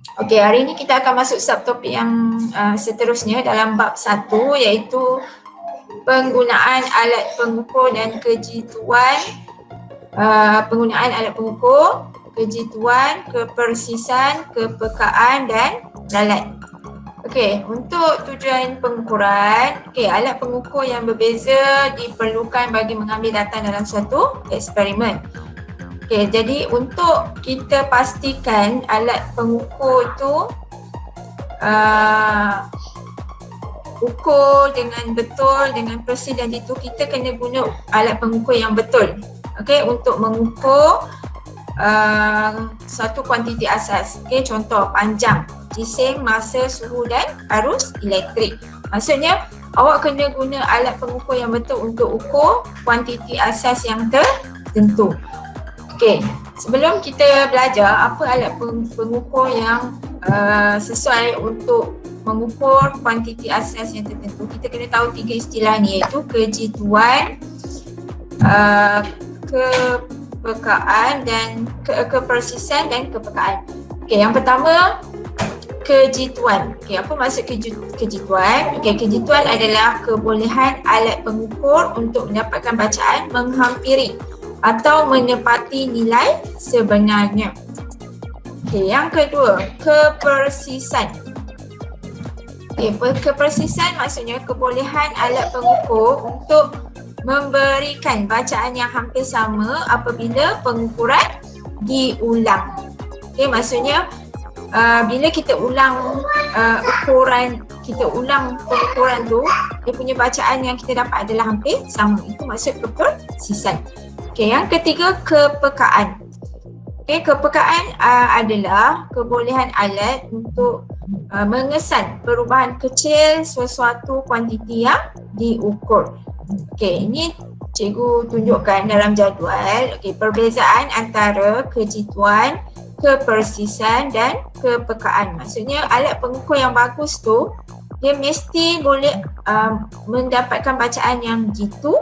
Okey, hari ini kita akan masuk subtopik yang seterusnya dalam bab 1, iaitu penggunaan alat pengukur dan kejituan, penggunaan alat pengukur, kejituan, kepersisan, kepekaan dan lalat. Okey, untuk tujuan pengukuran, alat pengukur yang berbeza diperlukan bagi mengambil data dalam suatu eksperimen. Jadi untuk kita pastikan alat pengukur itu ukur dengan betul, dengan persis dan itu, kita kena guna alat pengukur yang betul. Untuk mengukur satu kuantiti asas. Contoh panjang, jisim, masa, suhu dan arus elektrik. Maksudnya awak kena guna alat pengukur yang betul untuk ukur kuantiti asas yang tertentu. Sebelum kita belajar apa alat pengukur yang sesuai untuk mengukur kuantiti asas yang tertentu, kita kena tahu 3 istilah ni, iaitu kejituan, kepekaan dan kepersisan dan kepekaan. Yang pertama, kejituan. Apa maksud kejituan? Kejituan adalah kebolehan alat pengukur untuk mendapatkan bacaan menghampiri atau menepati nilai sebenarnya. Yang kedua, kepersisan. Kepersisan maksudnya kebolehan alat pengukur untuk memberikan bacaan yang hampir sama apabila pengukuran diulang. Maksudnya bila kita ulang pengukuran tu, dia punya bacaan yang kita dapat adalah hampir sama. Itu maksud kepersisan. Yang ketiga, kepekaan. Kepekaan adalah kebolehan alat untuk mengesan perubahan kecil sesuatu kuantiti yang diukur. Ini cikgu tunjukkan dalam jadual. Perbezaan antara kejituan, kepersisan dan kepekaan. Maksudnya alat pengukur yang bagus tu, dia mesti boleh mendapatkan bacaan yang jitu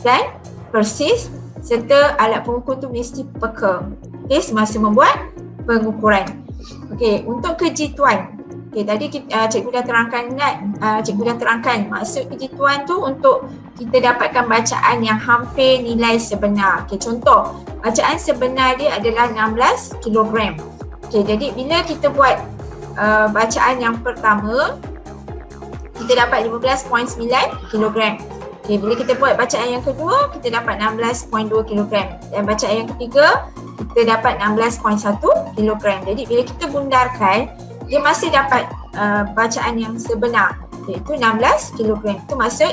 dan persis, serta alat pengukur tu mesti peka semasa membuat pengukuran. Untuk kejituan, tadi cikgu dah terangkan maksud kejituan tu untuk kita dapatkan bacaan yang hampir nilai sebenar. Contoh, bacaan sebenar dia adalah 16 kg. Jadi bila kita buat bacaan yang pertama, kita dapat 15.9 kg. Bila kita buat bacaan yang kedua, kita dapat 16.2 kg. Dan bacaan yang ketiga, kita dapat 16.1 kg. Jadi bila kita bundarkan, dia masih dapat bacaan yang sebenar, iaitu 16 kg. Itu maksud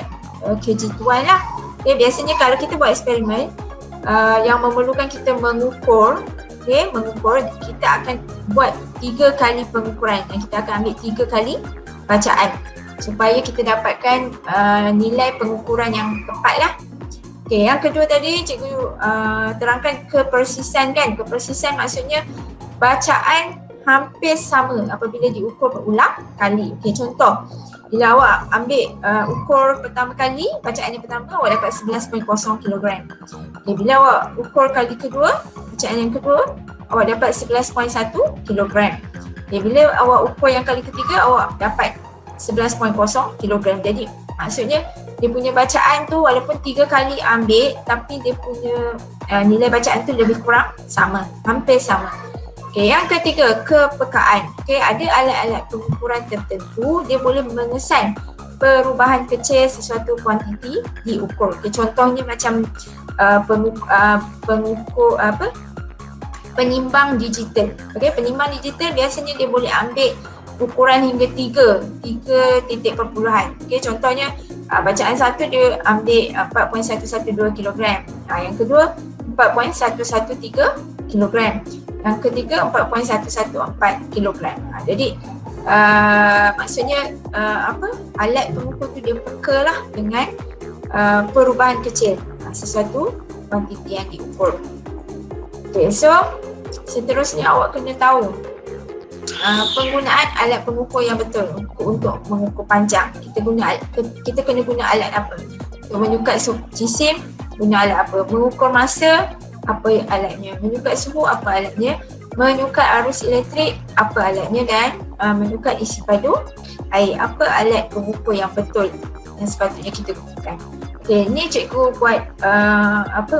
kejituan lah. Biasanya kalau kita buat eksperimen yang memerlukan kita mengukur, kita akan buat 3 kali pengukuran dan kita akan ambil 3 kali bacaan supaya kita dapatkan nilai pengukuran yang tepat lah. Yang kedua tadi cikgu terangkan kepersisan kan. Kepersisan maksudnya bacaan hampir sama apabila diukur berulang kali. Contoh, bila awak ambil ukur pertama kali, bacaan yang pertama awak dapat 11.0 kg. Bila awak ukur kali kedua, bacaan yang kedua, awak dapat 11.1 kg. Bila awak ukur yang kali ketiga, awak dapat 11.0 kg. Jadi maksudnya dia punya bacaan tu walaupun 3 kali ambil, tapi dia punya nilai bacaan tu lebih kurang sama, hampir sama. Yang ketiga, kepekaan. Ada alat-alat pengukuran tertentu, dia boleh mengesan perubahan kecil sesuatu kuantiti diukur. Contohnya macam penimbang digital. Penimbang digital biasanya dia boleh ambil ukuran hingga 3 titik perpuluhan. Contohnya bacaan satu dia ambil 4.112 kg. Yang kedua 4.113 kg. Yang ketiga 4.114 kg. Jadi maksudnya alat pengukur tu dia peka lah dengan perubahan kecil sesuatu kuantiti yang diukur. So seterusnya awak kena tahu penggunaan alat pengukur yang betul untuk mengukur panjang. Kita kena guna alat apa? Untuk menyukat jisim, guna alat apa? Mengukur masa, apa alatnya? Menyukat suhu, apa alatnya? menyukat arus elektrik, apa alatnya, dan menyukat isi padu air, apa alat pengukur yang betul yang sepatutnya kita gunakan. Okey, ni cikgu buat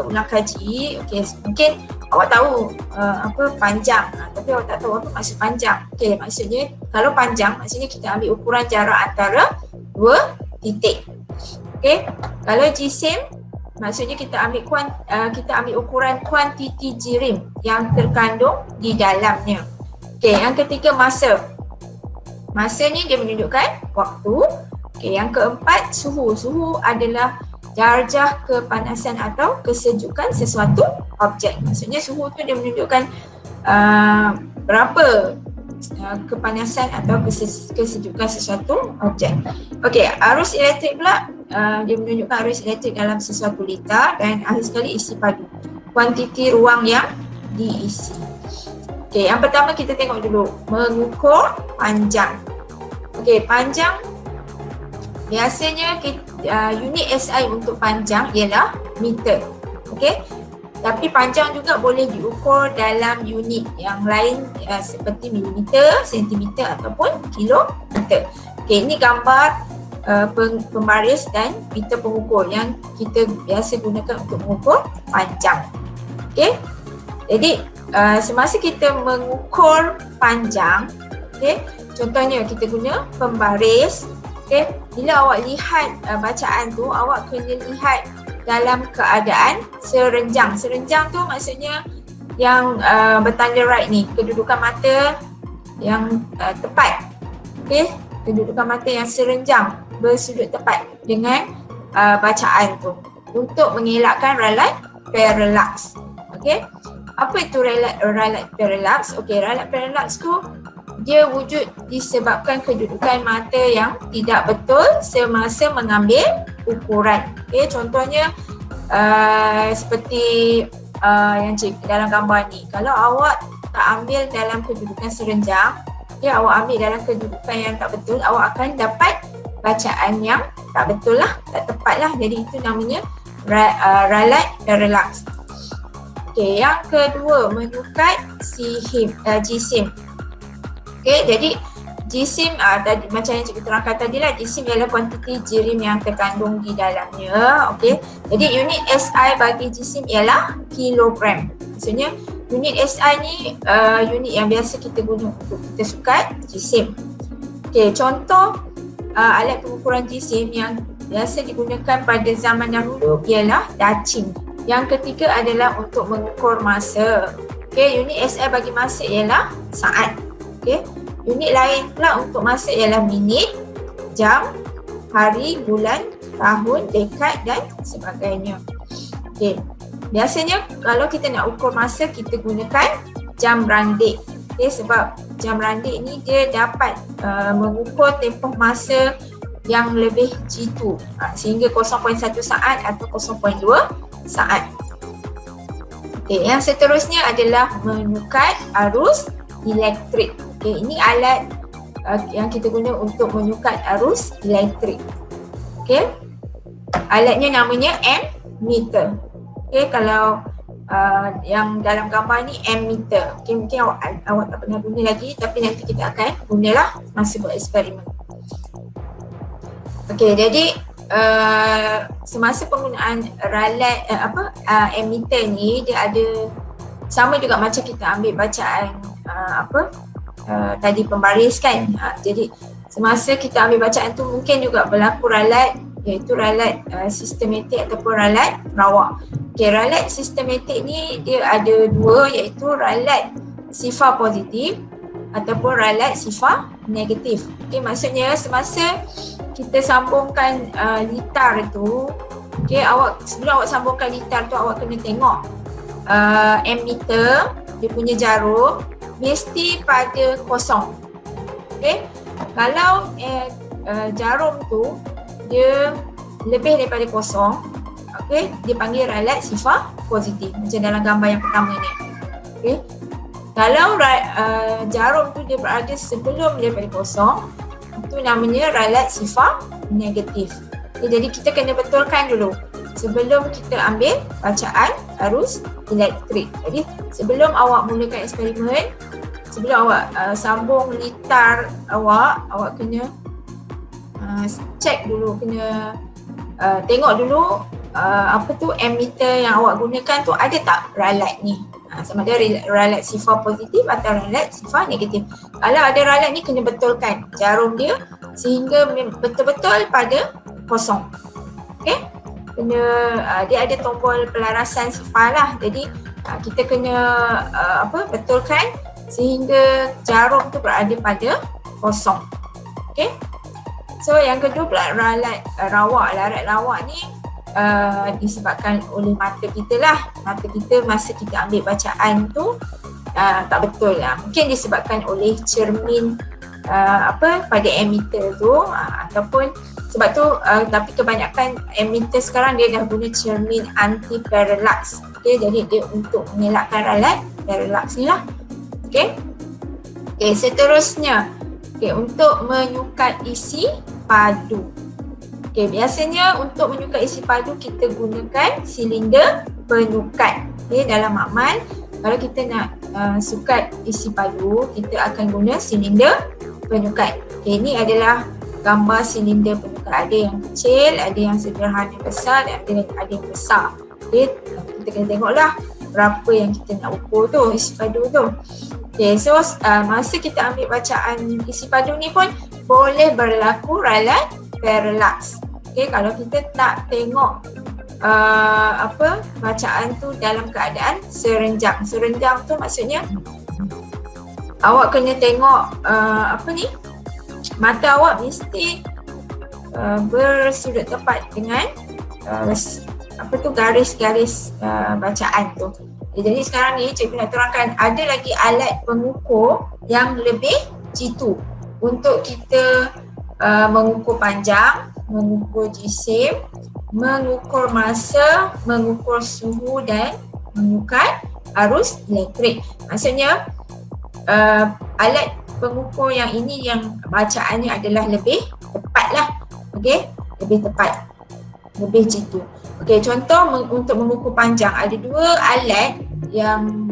ulang kaji. Okey, mungkin awak tahu panjang, tapi awak tak tahu apa maksud panjang. Okey, maksudnya kalau panjang maksudnya kita ambil ukuran jarak antara dua titik. Okey, kalau jisim maksudnya kita ambil ukuran kuantiti jirim yang terkandung di dalamnya. Okey, yang ketiga masa. Masa ni dia menunjukkan waktu. Okey, yang keempat suhu. Suhu adalah darjah kepanasan atau kesejukan sesuatu objek. Maksudnya suhu tu dia menunjukkan berapa kepanasan atau kesejukan sesuatu objek. Okey, arus elektrik pula dia menunjukkan arus elektrik dalam sesuatu liter, dan akhir sekali isi padu, kuantiti ruang yang diisi. Okey, yang pertama kita tengok dulu mengukur panjang. Okey, panjang biasanya unit SI untuk panjang ialah meter. Okey. Tapi panjang juga boleh diukur dalam unit yang lain seperti milimeter, sentimeter ataupun kilometer. Okey, ini gambar pembaris dan meter pengukur yang kita biasa gunakan untuk mengukur panjang. Okey. Jadi semasa kita mengukur panjang, okey, contohnya kita guna pembaris. Okay, bila awak lihat bacaan tu, awak kena lihat dalam keadaan serenjang. Serenjang tu maksudnya yang bertanda right ni, kedudukan mata yang tepat. Okay, kedudukan mata yang serenjang, bersudut tepat dengan bacaan tu untuk mengelakkan ralat parallax. Okay, apa itu ralat parallax? Okay, ralat parallax tu dia wujud disebabkan kedudukan mata yang tidak betul semasa mengambil ukuran. Okay, contohnya seperti yang dalam gambar ni. Kalau awak tak ambil dalam kedudukan serenjang, okay, awak ambil dalam kedudukan yang tak betul, awak akan dapat bacaan yang tak betul lah, tak tepat lah. Jadi itu namanya ralat parallax. Okay, yang kedua menyukat jisim. Okay, jadi jisim tadi macam yang cikgu terangkan tadi lah, jisim ialah kuantiti jirim yang terkandung di dalamnya. Okay, jadi unit SI bagi jisim ialah kilogram. Maksudnya unit SI ni unit yang biasa kita guna untuk kita sukat jisim. Okay, contoh alat pengukuran jisim yang biasa digunakan pada zaman dahulu ialah dacing. Yang ketiga adalah untuk mengukur masa. Okay, unit SI bagi masa ialah saat. Okay. Unit lain pula untuk masa ialah minit, jam, hari, bulan, tahun, dekad dan sebagainya. Okay. Biasanya kalau kita nak ukur masa, kita gunakan jam randik. Okay, sebab jam randik ni dia dapat mengukur tempoh masa yang lebih jitu sehingga 0.1 saat atau 0.2 saat. Okay, yang seterusnya adalah menyukat arus elektrik. Okay, ini alat yang kita guna untuk menyukat arus elektrik. Okay, alatnya namanya ammeter. Okay, kalau yang dalam gambar ni ammeter. Okay, mungkin awak tak pernah guna lagi, tapi nanti kita akan gunalah masa buat eksperimen. Okay, jadi semasa penggunaan ralat ammeter ni, dia ada sama juga macam kita ambil bacaan tadi pembaris kan. Jadi semasa kita ambil bacaan tu mungkin juga berlaku ralat, iaitu ralat sistematik ataupun ralat rawak. Okay, ralat sistematik ni dia ada dua, iaitu ralat sifar positif ataupun ralat sifar negatif. Okay, maksudnya semasa kita sambungkan litar tu, okay, sebelum awak sambungkan litar tu, awak kena tengok ammeter, dia punya jarum mesti pada kosong. Okay, kalau jarum tu dia lebih daripada kosong, okay, dia panggil ralat sifar positif macam dalam gambar yang pertama ni. Okay, kalau jarum tu dia berada sebelum daripada kosong, itu namanya ralat sifar negatif. Okay, jadi kita kena betulkan dulu sebelum kita ambil bacaan arus elektrik. Jadi sebelum awak mulakan eksperimen, sebelum awak sambung litar awak kena check dulu, kena tengok dulu apa tu ammeter yang awak gunakan tu ada tak ralat ni. Sama ada ralat sifar positif atau ralat sifar negatif. Kalau ada ralat ni kena betulkan jarum dia sehingga betul-betul pada kosong. Okey? Kena dia ada tombol pelarasan sifar lah. Jadi kita kena betulkan sehingga jarum tu berada pada kosong. Okey? So yang kedua pula ralat rawak ni disebabkan oleh mata kita lah. Mata kita masa kita ambil bacaan tu tak betul lah. Mungkin disebabkan oleh cermin pada ammeter tu ataupun sebab tu tapi kebanyakan ammeter sekarang dia dah guna cermin anti parallax. Okey, jadi dia untuk mengelakkan ralat parallax ni lah. Okey. Okey, seterusnya untuk menyukat isi padu. Okay, biasanya untuk menyukat isi padu kita gunakan silinder penyukat. Okay, dalam makmal kalau kita nak sukat isi padu, kita akan guna silinder penyukat. Okay, ini adalah gambar silinder penyukat. Ada yang kecil, ada yang sederhana besar dan ada yang besar. Okay, kita kena tengoklah berapa yang kita nak ukur tu, isi padu tu. Okay, so masa kita ambil bacaan isi padu ni pun boleh berlaku ralat parallax. Okay, kalau kita tak tengok bacaan tu dalam keadaan serenjang. Serenjang tu maksudnya awak kena tengok mata awak mesti bersudut tepat dengan garis-garis bacaan tu. Jadi sekarang ni cikgu nak terangkan ada lagi alat pengukur yang lebih jitu untuk kita mengukur panjang, mengukur jisim, mengukur masa, mengukur suhu dan menyukat arus elektrik. Maksudnya alat pengukur yang ini yang bacaannya adalah lebih tepat lah. Okey, lebih tepat, lebih jitu. Okey, contoh untuk mengukur panjang, ada dua alat yang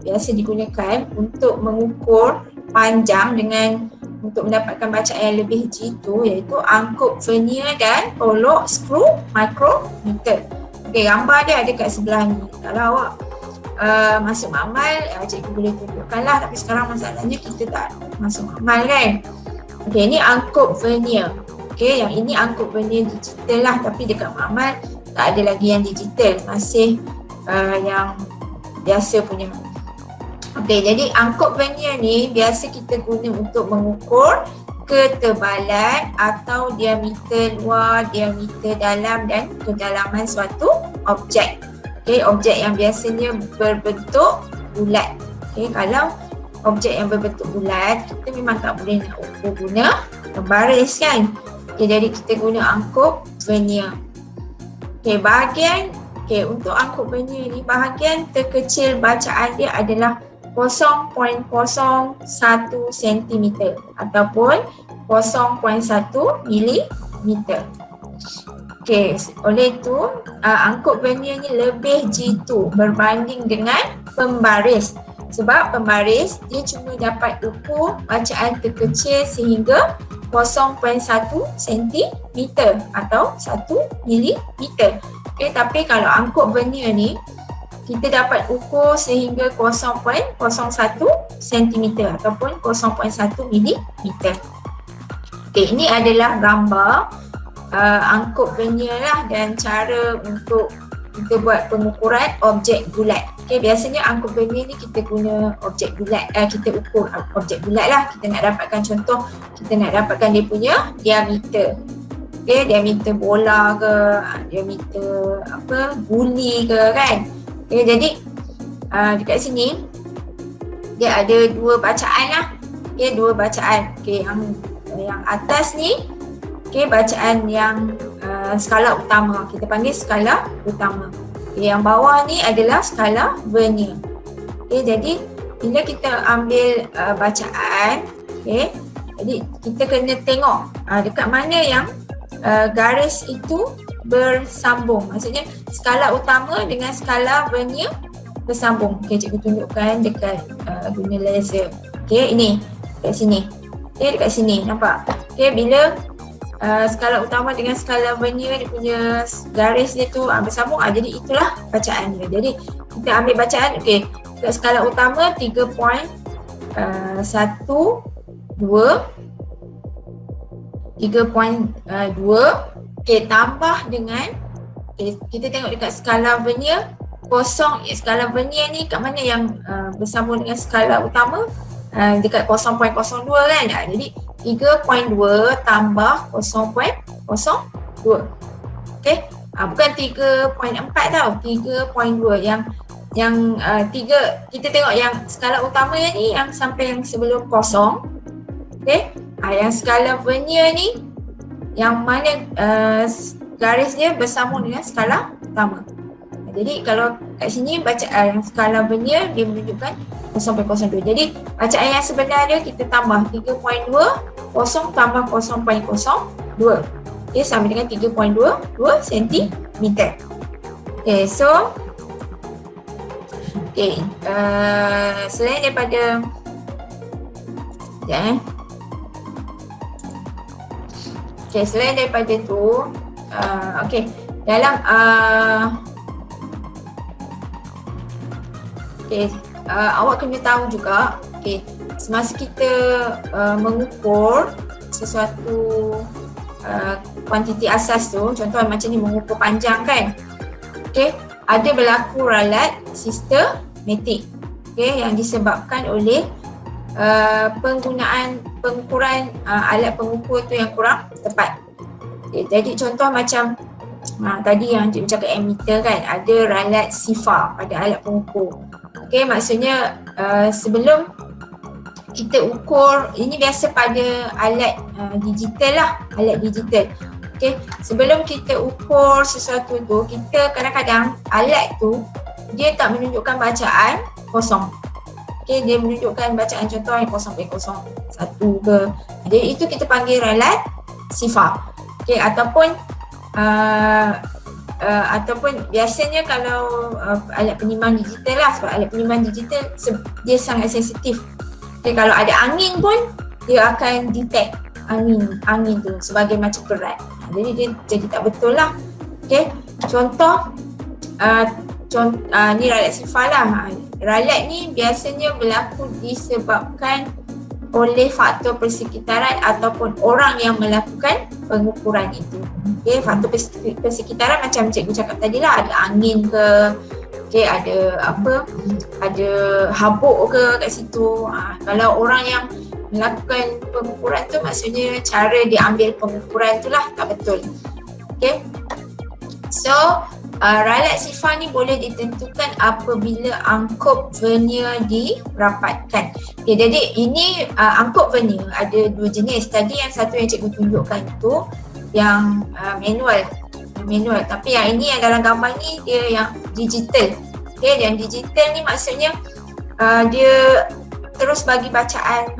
biasa digunakan untuk mengukur panjang untuk mendapatkan bacaan yang lebih jitu, iaitu angkut vernier dan tolok skru micrometer. Okey, gambar dia ada kat sebelah ni. Kalau awak masuk makmal, cikgu boleh tunjukkan lah, tapi sekarang masalahnya kita tak masuk makmal kan. Okey, ini angkut vernier. Okey, yang ini angkut vernier digital lah, tapi dekat makmal tak ada lagi yang digital, masih yang biasa punya. Okey, jadi angkut vernier ni biasa kita guna untuk mengukur ketebalan atau diameter luar, diameter dalam dan kedalaman suatu objek. Okey, objek yang biasanya berbentuk bulat. Okey, kalau objek yang berbentuk bulat, kita memang tak boleh nak ukur guna pembaris kan. Okey, jadi kita guna angkut vernier. Okey, untuk angkut vernier ni bahagian terkecil bacaan dia adalah 0.01 cm ataupun 0.1 mm. Okey, oleh itu angkut vernier ni lebih jitu berbanding dengan pembaris. Sebab pembaris dia cuma dapat ukur bacaan terkecil sehingga 0.1 cm atau 1 mm. Okey, tapi kalau angkut vernier ni kita dapat ukur sehingga 0.01 cm ataupun 0.1 mm. Okey, ini adalah gambar angkut vernier lah dan cara untuk kita buat pengukuran objek bulat. Okey, biasanya angkut vernier ni kita guna objek bulat, kita ukur objek bulat lah. Kita nak dapatkan contoh, kita nak dapatkan dia punya diameter. Okey, diameter bola ke, diameter guli ke kan. Okay, jadi dekat sini dia ada dua bacaan lah. Okay, dua bacaan. Okay, yang atas ni bacaan yang skala utama. Kita panggil skala utama. Okay, yang bawah ni adalah skala vernier. Okay, jadi bila kita ambil bacaan, jadi kita kena tengok dekat mana yang garis itu bersambung. Maksudnya skala utama dengan skala vernier bersambung. Okey, cikgu tunjukkan dekat guna laser. Okey, ini dekat sini. Okey, dekat sini nampak. Okey, bila skala utama dengan skala vernier dia punya garis dia tu bersambung, jadi itulah bacaan dia. Jadi kita ambil bacaan, okey, dekat skala utama 3.12, 3.2, okey, tambah dengan, okey, kita tengok dekat skala vernier kosong. Skala vernier ni kat mana yang bersambung dengan skala utama? Dekat 0.02 kan. Jadi 3.2 tambah 0.02. Okey. Bukan 3.4 tau, 3.2 yang kita tengok yang skala utama ni yang sampai yang sebelum kosong. Okey. Yang skala vernier ni yang mana garis dia bersambung dengan skala utama. Jadi kalau kat sini bacaan yang skala vernier dia menunjukkan 0.02. Jadi bacaan yang sebenar dia kita tambah 3.2, 0 tambah 0.02. Okay, sama dengan 3.22 cm. Okay, so okay, selain daripada okay, selain daripada tu okay, dalam okay, awak kena tahu juga, okay, semasa kita mengukur sesuatu kuantiti asas tu, contoh macam ni mengukur panjang kan, okay, ada berlaku ralat sistematik, okay, yang disebabkan oleh penggunaan pengukuran alat pengukur tu yang kurang tepat. Okay, jadi contoh macam tadi yang cikgu cakap ammeter kan, ada ralat sifar pada alat pengukur. Okay, maksudnya sebelum kita ukur, ini biasa pada alat digital lah, alat digital. Okay, sebelum kita ukur sesuatu tu, kita kadang-kadang alat tu dia tak menunjukkan bacaan kosong. Okay, dia menunjukkan bacaan contoh yang 0.01 ke. Jadi itu kita panggil ralat sifar. Okay, ataupun biasanya kalau alat penyimbang digital lah, sebab alat penyimbang digital dia sangat sensitif. Okay, kalau ada angin pun dia akan detect angin tu sebagai macam berat. Jadi dia jadi tak betul lah. Okay, contoh ni ralat sifar lah. Ralat ni biasanya berlaku disebabkan oleh faktor persekitaran ataupun orang yang melakukan pengukuran itu. Okay, faktor persekitaran macam cikgu cakap tadi lah, ada angin ke, okay, ada habuk ke kat situ. Kalau orang yang melakukan pengukuran tu, maksudnya cara dia ambil pengukuran tu lah tak betul. Okay, so ralat sifar ni boleh ditentukan apabila angkup vernier dirapatkan. Okay, jadi ini angkup vernier ada dua jenis. Tadi yang satu yang cikgu tunjukkan itu yang manual, tapi yang ini yang dalam gambar ni dia yang digital. Okay, yang digital ni maksudnya dia terus bagi bacaan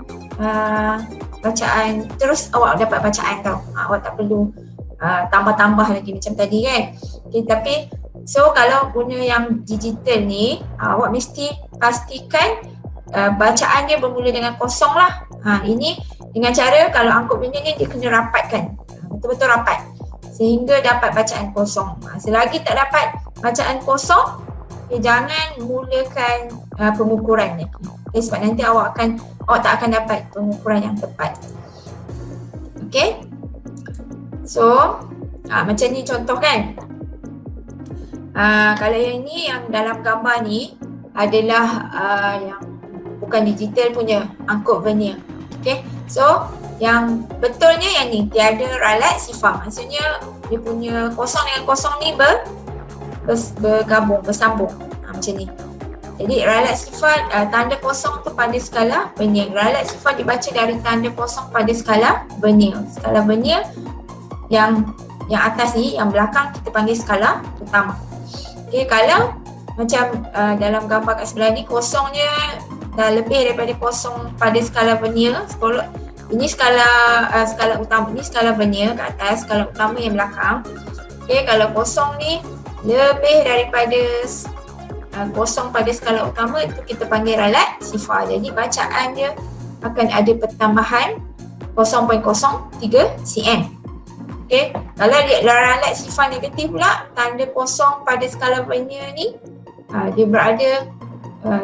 terus awak dapat bacaan tau. Awak tak perlu tambah-tambah lagi macam tadi kan. Okay, tapi so kalau guna yang digital ni, awak mesti pastikan bacaan dia bermula dengan kosong lah. Ini dengan cara kalau angkup vernier ni dia kena rapatkan, betul-betul rapat sehingga dapat bacaan kosong. Selagi tak dapat bacaan kosong, jangan mulakan pengukuran ni. Okay, sebab nanti awak tak akan dapat pengukuran yang tepat. Okay, so macam ni contoh kan. Kalau yang ni, yang dalam gambar ni adalah yang bukan digital punya angkup vernier. Okay, so yang betulnya yang ni tiada ralat sifar, maksudnya dia punya kosong dengan kosong ni bergabung, bersambung macam ni. Jadi ralat sifar, tanda kosong tu pada skala vernier. Ralat sifar dibaca dari tanda kosong pada skala vernier. Skala vernier yang atas ni, yang belakang kita panggil skala utama. Okay, kalau macam dalam gambar kat sebelah ni, kosongnya dah lebih daripada kosong pada skala vernier. Ini skala utama, ni skala vernier kat atas, skala utama yang belakang. Okey, kalau kosong ni lebih daripada kosong pada skala utama, itu kita panggil ralat sifar. Jadi bacaan dia akan ada pertambahan 0.03 cm. Okey, kalau ralat sifar negatif pula, tanda kosong pada skala vernier ni dia berada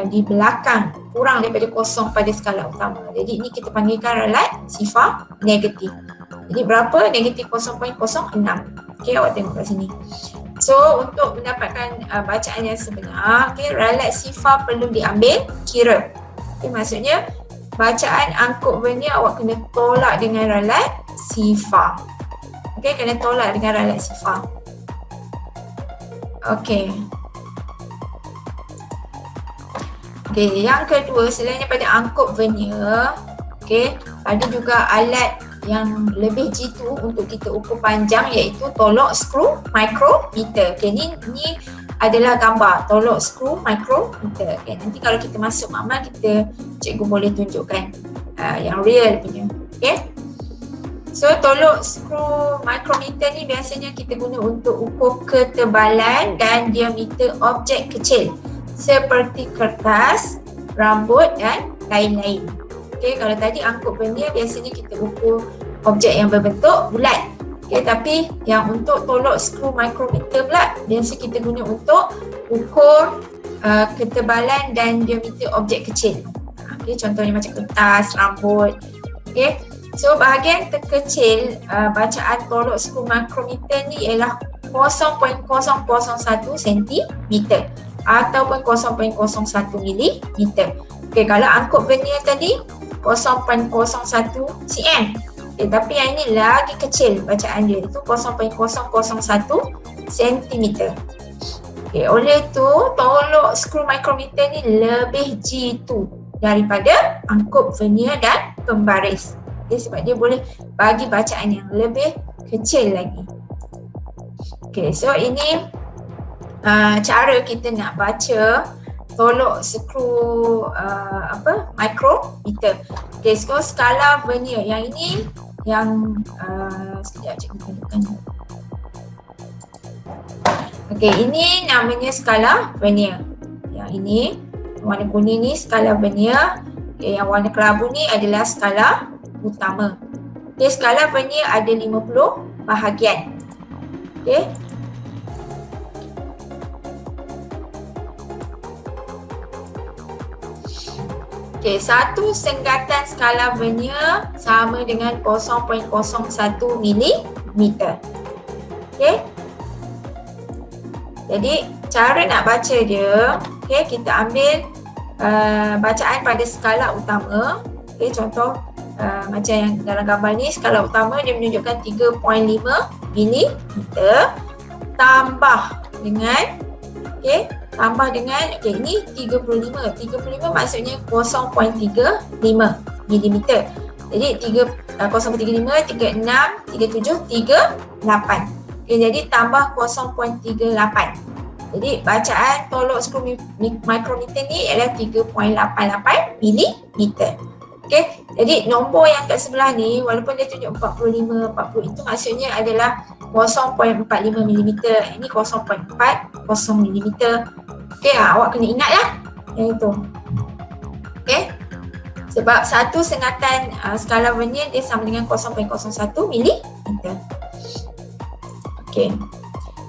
di belakang, kurang daripada kosong pada skala utama. Jadi ini kita panggilkan ralat sifar negatif. Jadi berapa? Negatif 0.06. Okey, awak tengok kat sini. So, untuk mendapatkan bacaan yang sebenar, okay, ralat sifar perlu diambil kira. Okay, maksudnya, bacaan angkut vernier awak kena tolak dengan ralat sifar. Okay, kena tolak dengan ralat sifar. Okay. Okay, yang kedua, selain daripada angkut vernier, okay, ada juga alat yang lebih jitu untuk kita ukur panjang, iaitu tolok skru micrometer. Okay, ni adalah gambar tolok skru micrometer. Okay, nanti kalau kita masuk makmal, cikgu boleh tunjukkan yang real punya. Okay, so tolok skru micrometer ni biasanya kita guna untuk ukur ketebalan dan diameter objek kecil seperti kertas, rambut dan lain-lain. Okay, kalau tadi angkut vernier biasanya kita ukur objek yang berbentuk bulat. Okay, tapi yang untuk tolok skru micrometer pula biasa kita guna untuk ukur ketebalan dan diameter objek kecil. Okay, contohnya macam kertas, rambut. Okay, so bahagian terkecil bacaan tolok skru micrometer ni ialah 0.001 cm ataupun 0.01 mm. Okay, kalau angkut vernier tadi 0.01 cm. Okay, tapi yang ini lagi kecil bacaan dia, itu 0.001 cm. Okay, oleh itu tolok skru micrometer ni lebih jitu daripada angkut vernier dan pembaris. Okay, sebab dia boleh bagi bacaan yang lebih kecil lagi. Okay, so ini cara kita nak baca tolok skru micrometer. Okay, so skala vernier yang ini yang sekejap cikgu tunjukkan. Okay, ini namanya skala vernier. Yang ini warna kuning ni skala vernier. Okay, yang warna kelabu ni adalah skala utama. Okay, skala vernier ada 50 bahagian. Okay. Okay, satu senggatan skala vernier sama dengan 0.01 mm. Okay. Jadi, cara nak baca dia, okay, kita ambil bacaan pada skala utama. Okay, contoh macam yang dalam gambar ni, skala utama dia menunjukkan 3.5 mm tambah dengan, okay, tambah dengan, okay, ini 35 maksudnya 0.35 mm. Jadi 0.35, 36, 37, 38. Okay, jadi tambah 0.38. Jadi bacaan tolok skru micrometer ni adalah 3.88 mm. Okay, jadi nombor yang kat sebelah ni walaupun dia tunjuk 45, 40, itu maksudnya adalah 0.45 mm. Ini 0.40 mm. Okay, awak kena ingat lah yang itu. Okay, sebab satu sengatan skala vernier dia sama dengan 0.01 mm. Okay,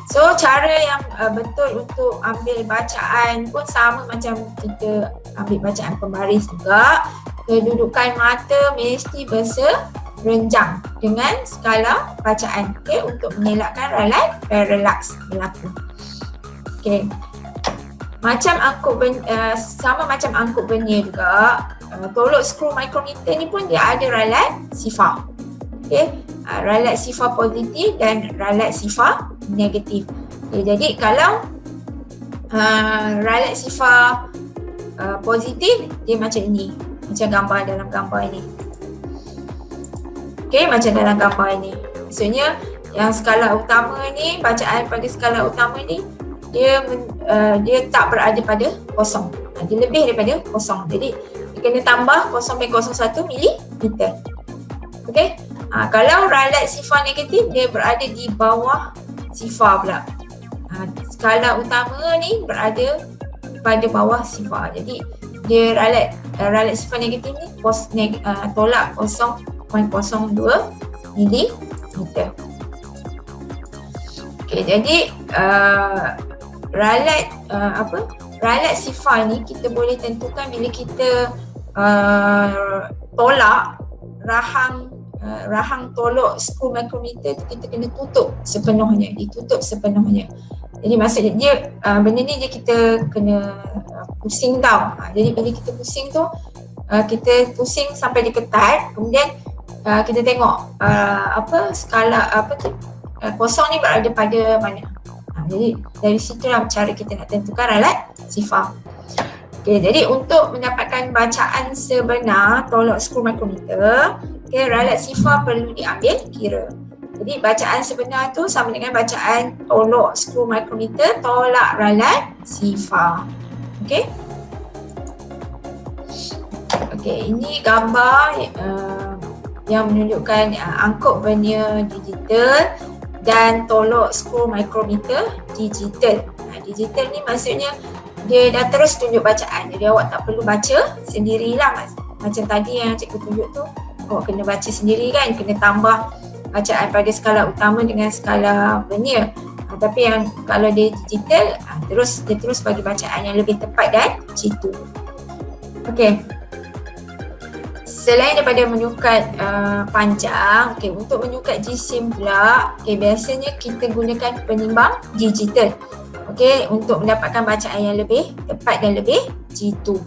so cara yang betul untuk ambil bacaan pun sama macam kita ambil bacaan pembaris juga. Kedudukan mata mesti berserenjang dengan skala bacaan, okay, untuk mengelakkan ralat parallax berlaku. Okay, sama macam angkut vernier juga, tolok skru micrometer ni pun dia ada ralat sifar. Okay, ralat sifar positif dan ralat sifar negatif. Okay, jadi kalau ralat sifar positif dia macam ini, macam gambar dalam gambar ini. Okay, macam dalam gambar ini. Maksudnya yang skala utama ni, bacaan pada skala utama ni dia tak berada pada kosong. Dia lebih daripada kosong. Jadi dia kena tambah 0.01 mm. Okay. Kalau ralat sifar negatif dia berada di bawah sifar pula. Skala utama ni berada pada bawah sifar. Jadi dia ralat sifar negatif ni tolak 0.02 milimeter. Okey, jadi ralat sifar ni kita boleh tentukan bila kita tolak rahang tolak skru micrometer tu, kita kena ditutup sepenuhnya. Jadi maksudnya dia benda ni kita kena pusing tau. Jadi bila kita pusing tu, kita pusing sampai dia ketat, kemudian kita tengok skala kosong ni berada pada mana. Jadi dari situlah cara kita nak tentukan ralat sifar. Okay, jadi untuk mendapatkan bacaan sebenar tolak skru micrometer, ralat sifar perlu diambil kira. Jadi bacaan sebenar tu sama dengan bacaan tolak skru micrometer tolak ralat sifar. Okey. Okey, ini gambar yang menunjukkan angkut vernier digital dan tolak skru micrometer digital. Digital ni maksudnya dia dah terus tunjuk bacaan. Jadi awak tak perlu baca sendirilah. Macam tadi yang cikgu tunjuk tu, awak kena baca sendiri kan, kena tambah bacaan pada skala utama dengan skala vernier. Tapi yang kalau dia digital, dia terus bagi bacaan yang lebih tepat dan jitu. Okey. Selain daripada menyukat panjang, untuk menyukat jisim pula, biasanya kita gunakan penimbang digital. Untuk mendapatkan bacaan yang lebih tepat dan lebih jitu.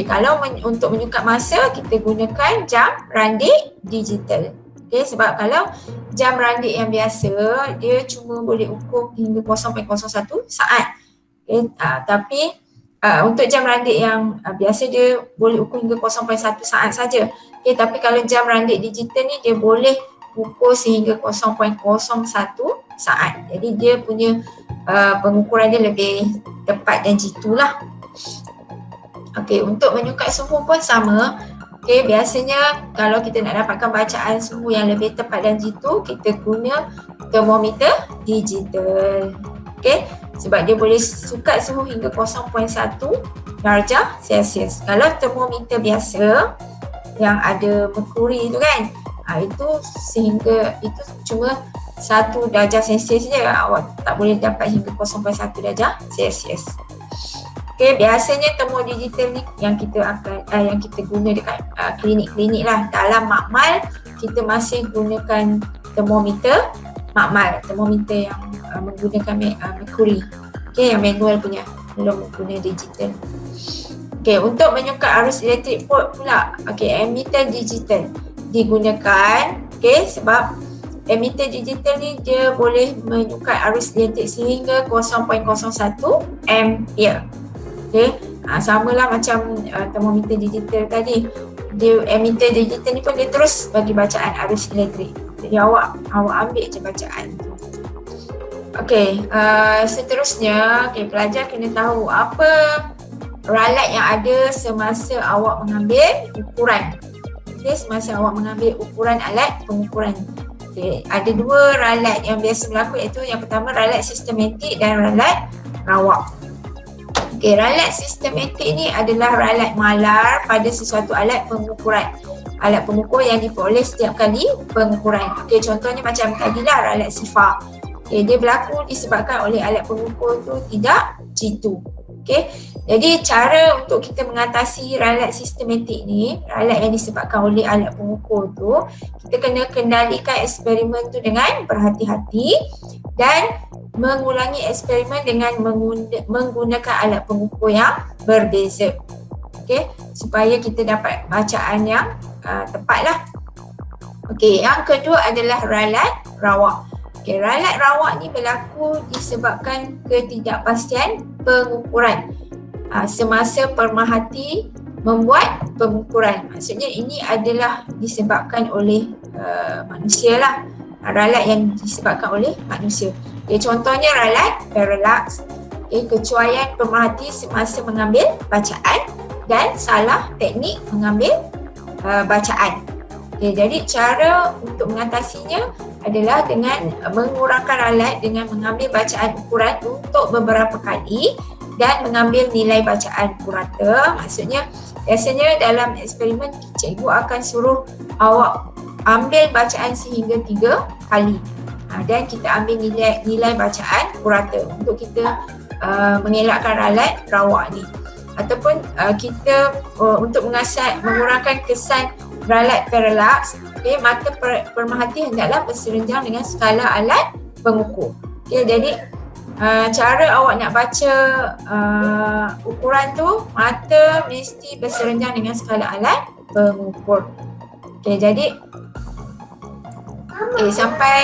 Kalau untuk menyukat masa, kita gunakan jam randik digital. Sebab kalau jam randik yang biasa, dia cuma boleh ukur hingga 0.01 saat. Tapi untuk jam randik yang biasa, dia boleh ukur hingga 0.1 saat saja. Tapi kalau jam randik digital ni, dia boleh ukur sehingga 0.01 saat. Jadi dia punya pengukuran dia lebih tepat dan jitu lah. Untuk menyukat suhu pun sama. Biasanya kalau kita nak dapatkan bacaan suhu yang lebih tepat dan jitu, kita guna termometer digital. Sebab dia boleh sukat suhu hingga 0.1 darjah Celsius. Kalau termometer biasa yang ada merkuri tu kan, itu cuma 1 darjah Celsius je, awak tak boleh dapat hingga 0.1 darjah Celsius. Biasanya termo digital ni yang kita guna dekat klinik-klinik lah. Dalam makmal kita masih gunakan termometer makmal, termometer yang menggunakan merkuri. Yang manual punya, belum guna digital. Untuk menyukat arus elektrik pula, emitter digital digunakan, sebab emitter digital ni dia boleh menyukat arus elektrik sehingga 0.01 ampere. Samalah macam termometer digital tadi. Dia emitter digital ni pun dia terus bagi bacaan arus elektrik. Jadi awak ambil je bacaan tu. Seterusnya pelajar kena tahu apa ralat yang ada semasa awak mengambil ukuran. Semasa awak mengambil ukuran alat pengukuran. Ada 2 ralat yang biasa berlaku, iaitu yang pertama ralat sistematik dan ralat rawak. Ralat sistematik ni adalah ralat malar pada sesuatu alat pengukuran. Alat pengukur yang diperoleh setiap kali pengukuran. Contohnya macam tadilah ralat sifar. Dia berlaku disebabkan oleh alat pengukur tu tidak jitu. Jadi cara untuk kita mengatasi ralat sistematik ni, ralat yang disebabkan oleh alat pengukur tu, kita kena kendalikan eksperimen tu dengan berhati-hati dan mengulangi eksperimen dengan menggunakan alat pengukur yang berbeza. Supaya kita dapat bacaan yang tepatlah. Yang kedua adalah ralat rawak. Ralat rawak ni berlaku disebabkan ketidakpastian pengukuran semasa pemerhati membuat pengukuran. Maksudnya ini adalah disebabkan oleh manusia lah. Ralat yang disebabkan oleh manusia. Contohnya ralat parallax, kecuaian pemerhati semasa mengambil bacaan dan salah teknik mengambil bacaan. Jadi cara untuk mengatasinya adalah dengan mengurangkan alat dengan mengambil bacaan ukuran untuk beberapa kali dan mengambil nilai bacaan purata. Maksudnya biasanya dalam eksperimen cikgu akan suruh awak ambil bacaan sehingga 3 kali. Dan kita ambil nilai bacaan purata untuk kita mengelakkan ralat rawak ni. Ataupun kita untuk mengurangkan kesan ralat paralax, mata pemerhati hendaklah berserenjang dengan skala alat pengukur. Jadi cara awak nak baca ukuran tu, mata mesti berserenjang dengan skala alat pengukur. Jadi sampai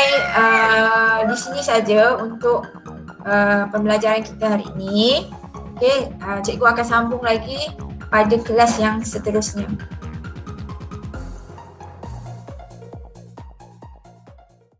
di sini saja untuk pembelajaran kita hari ini. Cikgu akan sambung lagi pada kelas yang seterusnya.